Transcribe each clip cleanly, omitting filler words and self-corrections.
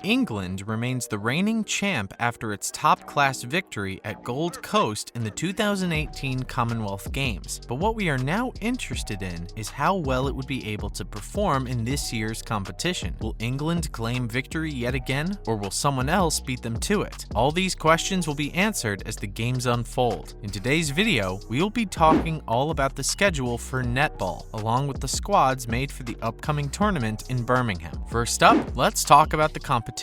England remains the reigning champ after its top-class victory at Gold Coast in the 2018 Commonwealth Games. But what we are now interested in is how well it would be able to perform in this year's competition. Will England claim victory yet again, or will someone else beat them to it? All these questions will be answered as the games unfold. In today's video, we will be talking all about the schedule for netball, along with the squads made for the upcoming tournament in Birmingham. First up, let's talk about the competition.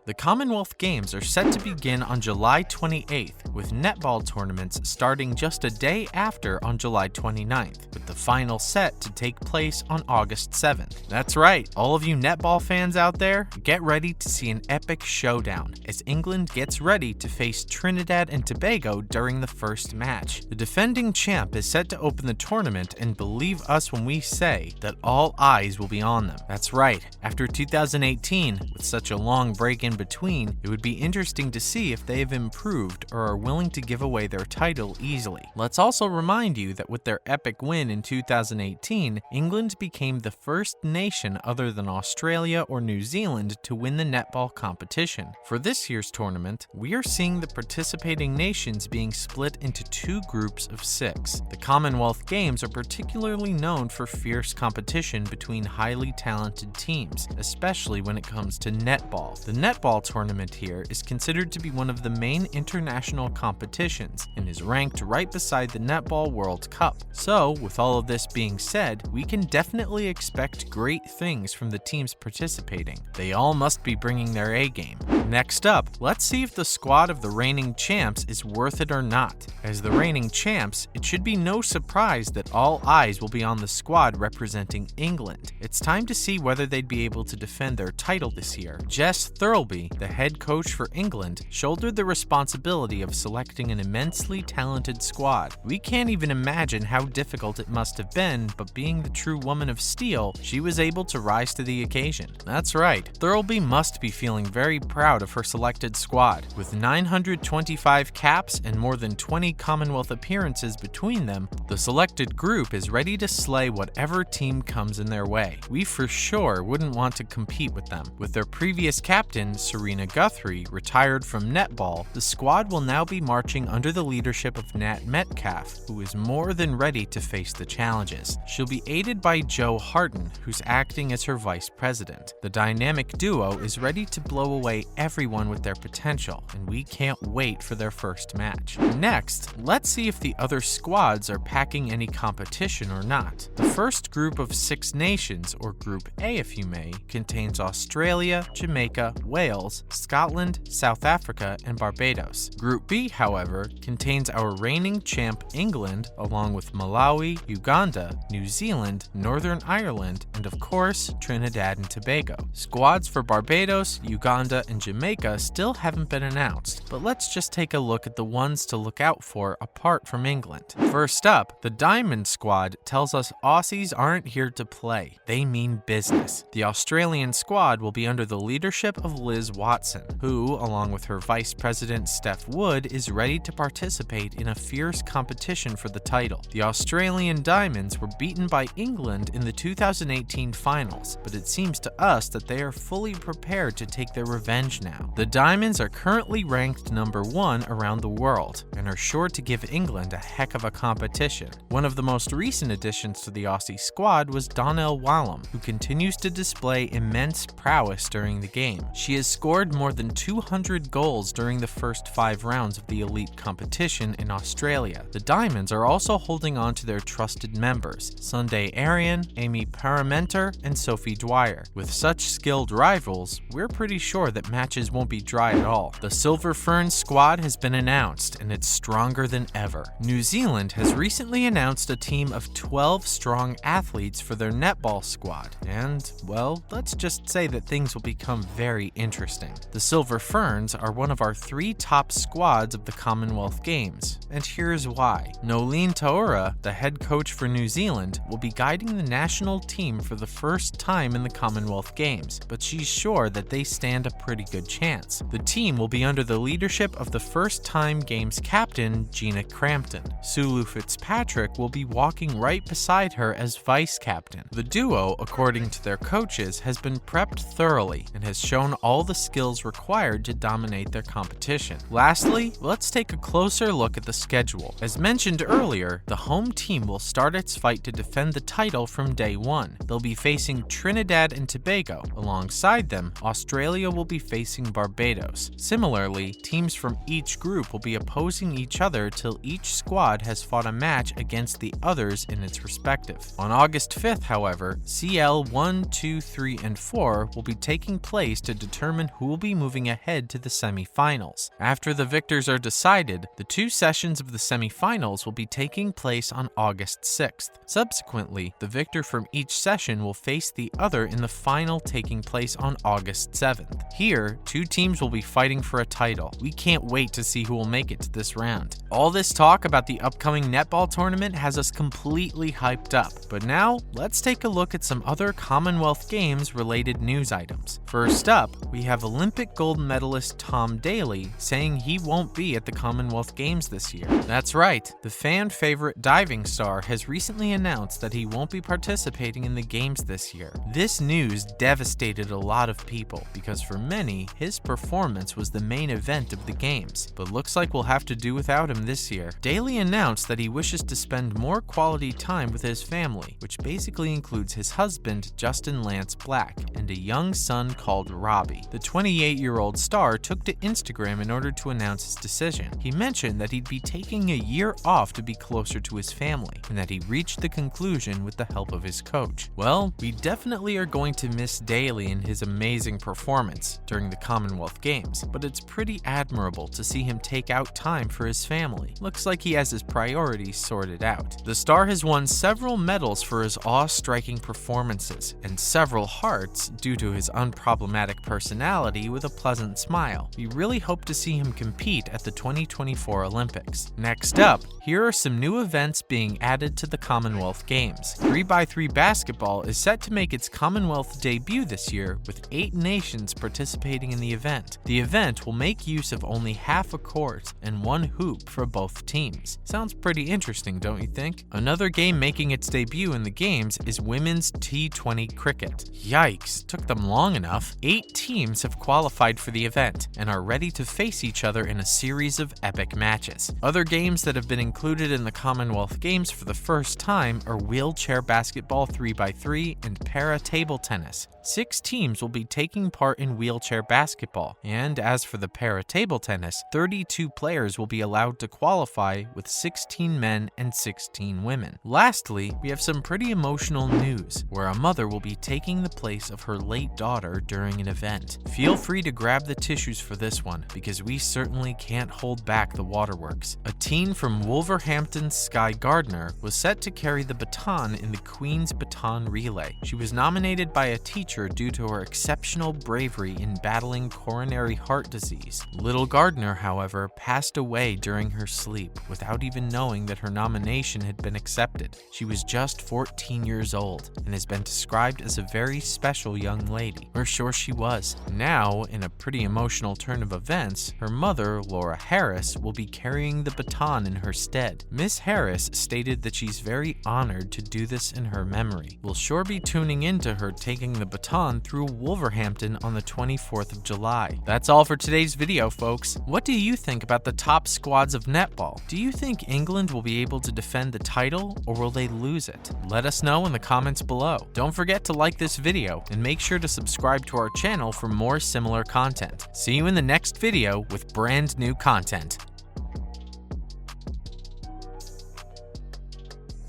The Commonwealth Games are set to begin on July 28th, with netball tournaments starting just a day after on July 29th, with the final set to take place on August 7th. That's right, all of you netball fans out there, get ready to see an epic showdown as England gets ready to face Trinidad and Tobago during the first match. The defending champ is set to open the tournament, and believe us when we say that all eyes will be on them. That's right, after 2018, with such a long break in between, it would be interesting to see if they have improved or are willing to give away their title easily. Let's also remind you that with their epic win in 2018, England became the first nation other than Australia or New Zealand to win the netball competition. For this year's tournament, we are seeing the participating nations being split into two groups of 6. The Commonwealth Games are particularly known for fierce competition between highly talented teams, especially when it comes to netball. The netball tournament here is considered to be one of the main international competitions and is ranked right beside the Netball World Cup. So, with all of this being said, we can definitely expect great things from the teams participating. They all must be bringing their A game. Next up, let's see if the squad of the reigning champs is worth it or not. As the reigning champs, it should be no surprise that all eyes will be on the squad representing England. It's time to see whether they'd be able to defend their title this year. Jess Thirlby, the head coach for England, shouldered the responsibility of selecting an immensely talented squad. We can't even imagine how difficult it must have been, but being the true woman of steel, she was able to rise to the occasion. That's right, Thirlby must be feeling very proud of her selected squad. With 925 caps and more than 20 Commonwealth appearances between them, the selected group is ready to slay whatever team comes in their way. We for sure wouldn't want to compete with them. With their previous captain, Serena Guthrie, retired from netball, the squad will now be marching under the leadership of Nat Metcalf, who is more than ready to face the challenges. She'll be aided by Jo Harton, who's acting as her vice president. The dynamic duo is ready to blow away everyone with their potential, and we can't wait for their first match. Next, let's see if the other squads are packing any competition or not. The first group of 6 nations, or Group A if you may, contains Australia, Jamaica, Wales, Scotland, South Africa, and Barbados. Group B, however, contains our reigning champ England, along with Malawi, Uganda, New Zealand, Northern Ireland, and of course, Trinidad and Tobago. Squads for Barbados, Uganda, and Jamaica still haven't been announced, but let's just take a look at the ones to look out for apart from England. First up, the Diamond Squad tells us Aussies aren't here to play, they mean business. The Australian squad will be under the leadership of Liz Watson, who, along with her vice president Steph Wood, is ready to participate in a fierce competition for the title. The Australian Diamonds were beaten by England in the 2018 finals, but it seems to us that they are fully prepared to take their revenge now. The Diamonds are currently ranked number 1 around the world, and are sure to give England a heck of a competition. One of the most recent additions to the Aussie squad was Donnell Wallam, who continues to display immense prowess during the game. She has scored more than 200 goals during the first 5 rounds of the elite competition in Australia. The Diamonds are also holding on to their trusted members, Sunday Arian, Amy Paramenter, and Sophie Dwyer. With such skilled rivals, we're pretty sure that matches won't be dry at all. The Silver Ferns squad has been announced, and it's stronger than ever. New Zealand has recently announced a team of 12 strong athletes for their netball squad, and, well, let's just say that things will become very interesting. The Silver Ferns are one of our 3 top squads of the Commonwealth Games, and here's why. Nolene Taura, the head coach for New Zealand, will be guiding the national team for the first time in the Commonwealth Games, but she's sure that they stand a pretty good chance. The team will be under the leadership of the first-time Games captain, Gina Crampton. Sulu Fitzpatrick will be walking right beside her other as vice captain. The duo, according to their coaches, has been prepped thoroughly and has shown all the skills required to dominate their competition. Lastly, let's take a closer look at the schedule. As mentioned earlier, the home team will start its fight to defend the title from day one. They'll be facing Trinidad and Tobago. Alongside them, Australia will be facing Barbados. Similarly, teams from each group will be opposing each other till each squad has fought a match against the others in its respective. On August 5th, however, CL 1, 2, 3, and 4 will be taking place to determine who will be moving ahead to the semi-finals. After the victors are decided, the two sessions of the semi-finals will be taking place on August 6th. Subsequently, the victor from each session will face the other in the final taking place on August 7th. Here, two teams will be fighting for a title. We can't wait to see who will make it to this round. All this talk about the upcoming netball tournament has us completely hyped up. But now, let's take a look at some other Commonwealth Games related news items. First up, we have Olympic gold medalist Tom Daley saying he won't be at the Commonwealth Games this year. That's right, the fan favorite diving star has recently announced that he won't be participating in the Games this year. This news devastated a lot of people because for many, his performance was the main event of the Games, but looks like we'll have to do without him this year. Daley announced that he wishes to spend more quality time with his family, which basically includes his husband, Justin Lance Black, and a young son called Robbie. The 28-year-old star took to Instagram in order to announce his decision. He mentioned that he'd be taking a year off to be closer to his family, and that he reached the conclusion with the help of his coach. Well, we definitely are going to miss Daley and his amazing performance during the Commonwealth Games, but it's pretty admirable to see him take out time for his family. Looks like he has his priorities sorted out. The star has won several medals for his awe-striking performances, and several hearts due to his unproblematic personality with a pleasant smile. We really hope to see him compete at the 2024 Olympics. Next up, here are some new events being added to the Commonwealth Games. 3x3 basketball is set to make its Commonwealth debut this year with 8 nations participating in the event. The event will make use of only half a court and one hoop for both teams. Sounds pretty interesting, don't you think? Another game making its debut in the Games is women's T20 cricket. Yikes, took them long enough. 8 teams have qualified for the event and are ready to face each other in a series of epic matches. Other games that have been included in the Commonwealth Games for the first time are wheelchair basketball 3x3 and para table tennis. 6 teams will be taking part in wheelchair basketball, and as for the para table tennis, 32 players will be allowed to qualify with 16 men and 16 women. Lastly, we have some pretty emotional news, where a mother will be taking the place of her late daughter during an event. Feel free to grab the tissues for this one, because we certainly can't hold back the waterworks. A teen from Wolverhampton's Sky Gardner was set to carry the baton in the Queen's Baton Relay. She was nominated by a teacher due to her exceptional bravery in battling coronary heart disease. Little Gardner, however, passed away during her sleep without even knowing that her nomination had been accepted. She was just 14 years old and has been described as a very special young lady. We're sure she was. Now, in a pretty emotional turn of events, her mother, Laura Harris, will be carrying the baton in her stead. Miss Harris stated that she's very honored to do this in her memory. We'll sure be tuning into her taking the baton through Wolverhampton on the 24th of July. That's all for today's video, folks. What do you think about the top squads of netball? Do you think England will be able to defend the title, or will they lose it? Let us know in the comments below. Don't forget to like this video and make sure to subscribe to our channel for more similar content. See you in the next video with brand new content.